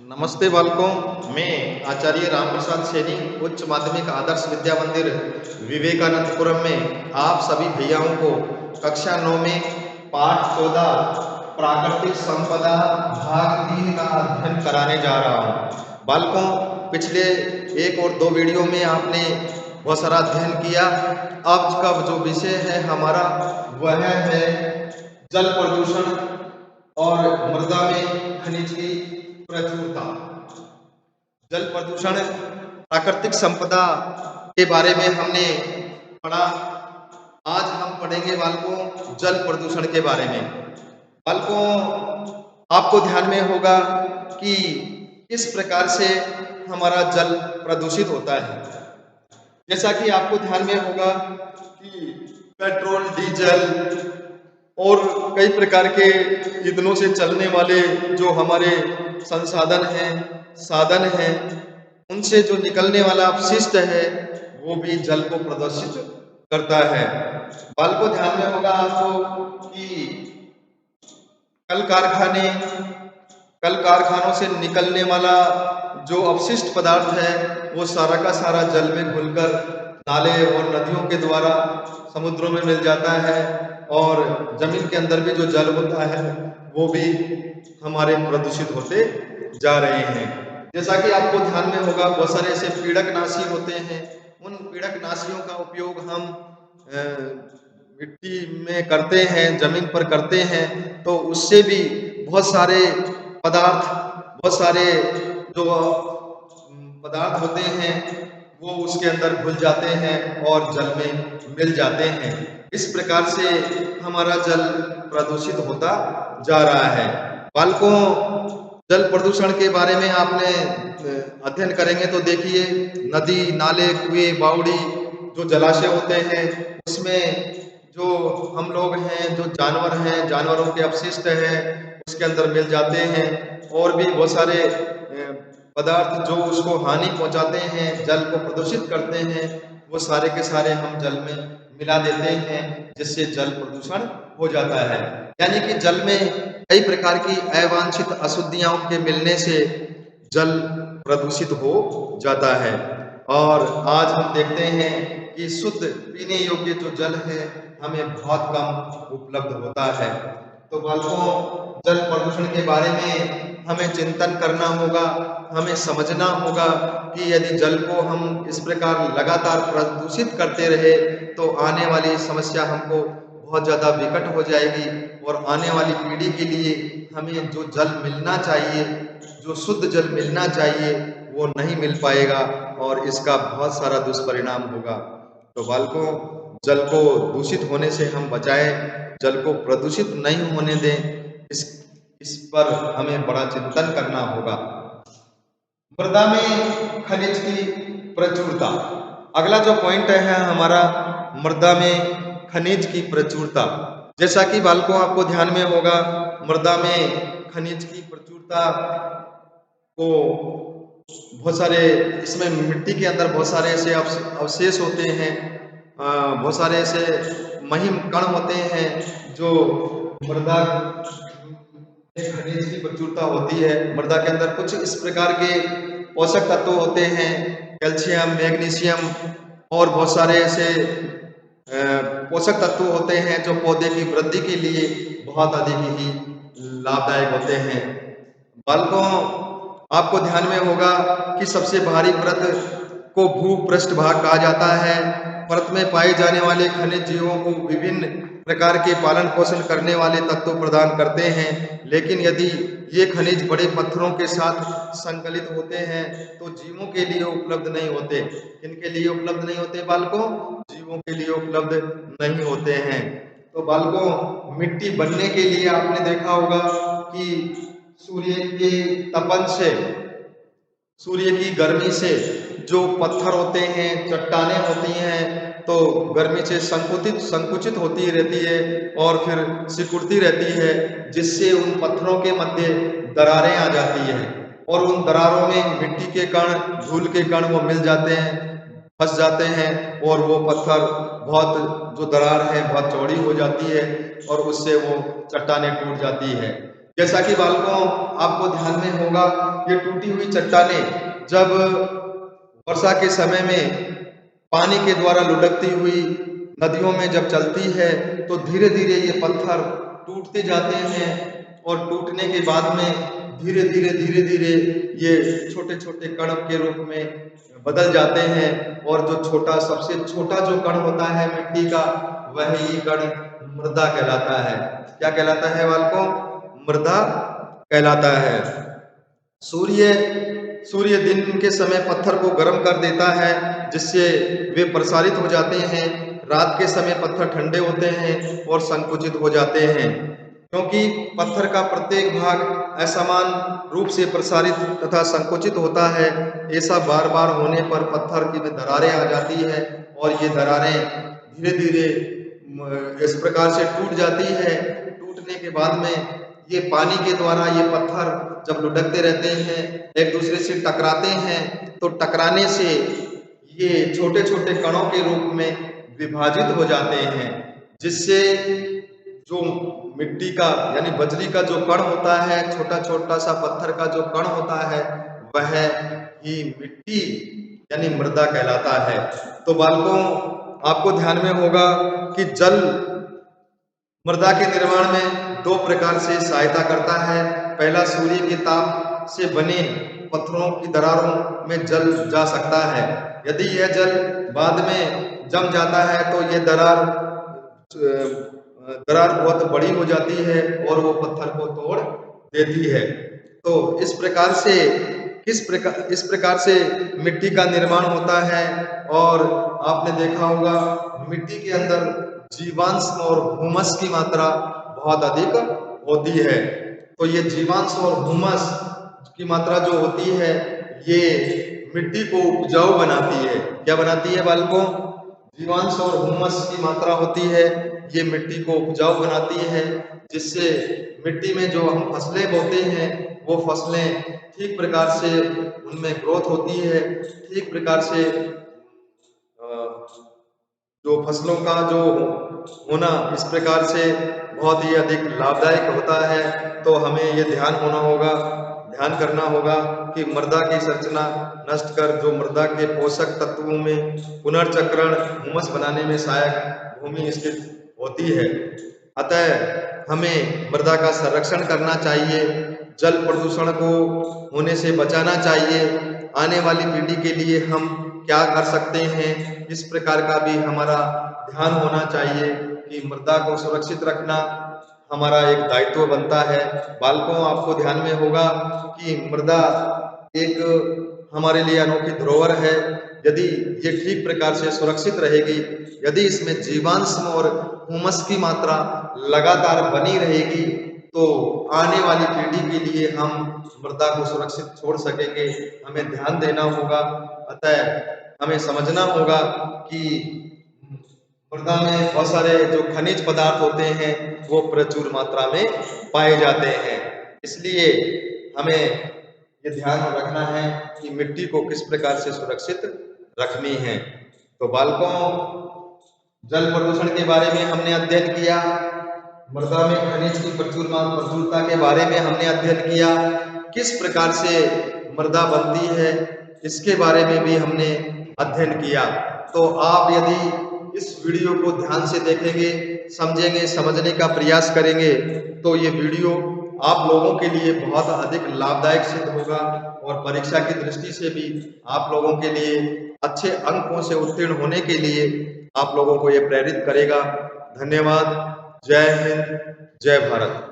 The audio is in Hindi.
नमस्ते बालकों, मैं आचार्य रामप्रसाद सैनी उच्च माध्यमिक आदर्श विद्या मंदिर विवेकानंदपुरम में आप सभी भैयाओं को कक्षा 9 में पाठ 14 प्राकृतिक संपदा भाग 3 का अध्ययन कराने जा रहा हूँ। बालकों, पिछले एक और दो वीडियो में आपने बहुत सारा अध्ययन किया। अब का जो विषय है हमारा वह है जल प्रदूषण और मृदा में खनिज की प्रचुरता। जल प्रदूषण प्राकृतिक संपदा के बारे में हमने पढ़ा। आज हम पढ़ेंगे बालकों जल प्रदूषण के बारे में। बालकों, आपको ध्यान में होगा कि किस प्रकार से हमारा जल प्रदूषित होता है। जैसा कि आपको ध्यान में होगा कि पेट्रोल, डीजल और कई प्रकार के ईंधनों से चलने वाले जो हमारे संसाधन हैं, साधन हैं, उनसे जो निकलने वाला अपशिष्ट है वो भी जल को प्रदूषित करता है। बाल को ध्यान में होगा आपको कि कल कारखानों से निकलने वाला जो अपशिष्ट पदार्थ है वो सारा का सारा जल में घुलकर नाले और नदियों के द्वारा समुद्रों में मिल जाता है और जमीन के अंदर भी जो जल होता है वो भी हमारे प्रदूषित होते जा रहे हैं। जैसा कि आपको ध्यान में होगा बहुत सारे ऐसे पीड़कनाशी होते हैं। उन पीड़कनाशियों का उपयोग हम मिट्टी में करते हैं, जमीन पर करते हैं, तो उससे भी बहुत सारे पदार्थ, बहुत सारे जो पदार्थ होते हैं वो उसके अंदर घुल जाते हैं और जल में मिल जाते हैं। इस प्रकार से हमारा जल प्रदूषित होता जा रहा है। बालकों, जल प्रदूषण के बारे में आपने अध्ययन करेंगे तो देखिए नदी, नाले, कुएं, बावड़ी जो जलाशय होते हैं उसमें जो हम लोग हैं, जो जानवर हैं, जानवरों के अपशिष्ट हैं उसके अंदर मिल जाते हैं और भी बहुत सारे पदार्थ जो उसको हानि पहुंचाते हैं, जल को प्रदूषित करते हैं, वो सारे के सारे हम जल में मिला देते हैं, जिससे जल प्रदूषण हो जाता है। यानी कि जल में कई प्रकार की अवांछित अशुद्धियों के मिलने से जल प्रदूषित हो जाता है। और आज हम देखते हैं कि शुद्ध पीने योग्य जो जल है हमें बहुत कम उपलब्ध होता है। तो बालकों, जल प्रदूषण के बारे में हमें चिंतन करना होगा, हमें समझना होगा कि यदि जल को हम इस प्रकार लगातार प्रदूषित करते रहे तो आने वाली समस्या हमको बहुत ज़्यादा विकट हो जाएगी और आने वाली पीढ़ी के लिए हमें जो जल मिलना चाहिए, जो शुद्ध जल मिलना चाहिए, वो नहीं मिल पाएगा और इसका बहुत सारा दुष्परिणाम होगा। तो बालकों, जल को दूषित होने से हम बचाएं, जल को प्रदूषित नहीं होने दें, इस पर हमें बड़ा चिंतन करना होगा। मृदा में खनिज की प्रचुरता, अगला जो पॉइंट है हमारा मृदा में खनिज की प्रचुरता। जैसा कि बालकों आपको ध्यान में होगा मृदा में खनिज की प्रचुरता को बहुत सारे, इसमें मिट्टी के अंदर बहुत सारे ऐसे अवशेष होते हैं, बहुत सारे ऐसे महीन कण होते हैं जो मृदा में खनिज की प्रचुरता होती है। मृदा के अंदर कुछ इस प्रकार के पोषक तत्व होते हैं, कैल्शियम, मैग्नीशियम और बहुत सारे ऐसे पोषक तत्व होते हैं जो पौधे की वृद्धि के लिए बहुत अधिक ही लाभदायक होते हैं। बालकों, आपको ध्यान में होगा कि सबसे भारी परत को भूपृष्ठ भाग कहा जाता है। परत में पाए जाने वाले खनिज जीवों को विभिन्न प्रकार के पालन पोषण करने वाले तत्व प्रदान करते हैं, लेकिन यदि ये खनिज बड़े पत्थरों के साथ संकलित होते हैं तो जीवों के लिए उपलब्ध नहीं होते। किनके लिए उपलब्ध नहीं होते बालकों? जीवों के लिए उपलब्ध नहीं होते हैं। तो बालकों, मिट्टी बनने के लिए आपने देखा होगा कि सूर्य के तपन से, सूर्य की गर्मी से जो पत्थर होते हैं, चट्टानें होती हैं, तो गर्मी से संकुचित होती रहती है और फिर सिकुड़ती रहती है, जिससे उन पत्थरों के मध्य दरारें आ जाती हैं और उन दरारों में मिट्टी के कण, धूल के कण वो मिल जाते हैं, फंस जाते हैं और वो पत्थर बहुत, जो दरार है बहुत चौड़ी हो जाती है और उससे वो चट्टानें टूट जाती है। जैसा कि बालकों आपको ध्यान में होगा, ये टूटी हुई चट्टानें जब वर्षा के समय में पानी के द्वारा लुढ़कती हुई नदियों में जब चलती है तो धीरे धीरे ये पत्थर टूटते जाते हैं और टूटने के बाद में धीरे धीरे ये छोटे छोटे कण के रूप में बदल जाते हैं और जो सबसे छोटा जो कण होता है मिट्टी का, वह ये कण मृदा कहलाता है। क्या कहलाता है बालकों? मृदा कहलाता है। सूर्य सूर्य दिन के समय पत्थर को गर्म कर देता है जिससे वे प्रसारित हो जाते हैं। रात के समय पत्थर ठंडे होते हैं और संकुचित हो जाते हैं। क्योंकि पत्थर का प्रत्येक भाग असमान रूप से प्रसारित तथा संकुचित होता है, ऐसा बार बार होने पर पत्थर की में दरारें आ जाती है और ये दरारें धीरे धीरे इस प्रकार से टूट जाती है। टूटने के बाद में ये पानी के द्वारा ये पत्थर जब लुढ़कते रहते हैं, एक दूसरे से टकराते हैं, तो टकराने से ये छोटे छोटे कणों के रूप में विभाजित हो जाते हैं, जिससे जो मिट्टी का यानी बजरी का जो कण होता है, छोटा छोटा सा पत्थर का जो कण होता है, वह ही मिट्टी यानी मृदा कहलाता है। तो बालकों आपको ध्यान में होगा कि जल मृदा के निर्माण में दो प्रकार से सहायता करता है। पहला, सूर्य के ताप से बने पत्थरों की दरारों में जल जा सकता है। यदि यह जल बाद में जम जाता है तो यह दरार बहुत बड़ी हो जाती है और वो पत्थर को तोड़ देती है। तो इस प्रकार से मिट्टी का निर्माण होता है। और आपने देखा होगा मिट्टी के अंदर जीवांश और हुमस की मात्रा बहुत अधिक होती है। तो ये जीवांश और हुमस की मात्रा जो होती है, ये मिट्टी को उपजाऊ बनाती है। क्या बनाती है बालकों? जीवांश और हुमस की मात्रा होती है, ये मिट्टी को उपजाऊ बनाती है, जिससे मिट्टी में जो हम फसलें बोते हैं वो फसलें ठीक प्रकार से उनमें ग्रोथ होती है। ठीक प्रकार से जो फसलों का जो होना इस प्रकार से बहुत ही अधिक लाभदायक होता है। तो हमें ये ध्यान करना होगा कि मृदा की संरचना नष्ट कर जो मृदा के पोषक तत्वों में पुनर्चक्रण हुमस बनाने में सहायक भूमि स्थित होती है। अतः हमें मृदा का संरक्षण करना चाहिए, जल प्रदूषण को होने से बचाना चाहिए। आने वाली पीढ़ी के लिए हम क्या कर सकते हैं, इस प्रकार का भी हमारा ध्यान होना चाहिए कि मृदा को सुरक्षित रखना हमारा एक दायित्व बनता है। बालकों आपको ध्यान में होगा कि मृदा एक हमारे लिए अनोखी धरोहर है। यदि ये ठीक प्रकार से सुरक्षित रहेगी, यदि इसमें जीवांश और हुमस की मात्रा लगातार बनी रहेगी, तो आने वाली पीढ़ी के लिए हम मृदा को सुरक्षित छोड़ सकेंगे। हमें ध्यान देना होगा। अतः हमें समझना होगा कि मृदा में बहुत सारे जो खनिज पदार्थ होते हैं वो प्रचुर मात्रा में पाए जाते हैं। इसलिए हमें ये ध्यान रखना है कि मिट्टी को किस प्रकार से सुरक्षित रखनी है। तो बालकों, जल प्रदूषण के बारे में हमने अध्ययन किया, मृदा में खनिज की प्रचुरता के बारे में हमने अध्ययन किया, किस प्रकार से मृदा बनती है इसके बारे में भी हमने अध्ययन किया। तो आप यदि इस वीडियो को ध्यान से देखेंगे, समझेंगे, समझने का प्रयास करेंगे, तो ये वीडियो आप लोगों के लिए बहुत अधिक लाभदायक सिद्ध होगा और परीक्षा की दृष्टि से भी आप लोगों के लिए अच्छे अंकों से उत्तीर्ण होने के लिए आप लोगों को ये प्रेरित करेगा। धन्यवाद। जय हिंद, जय भारत।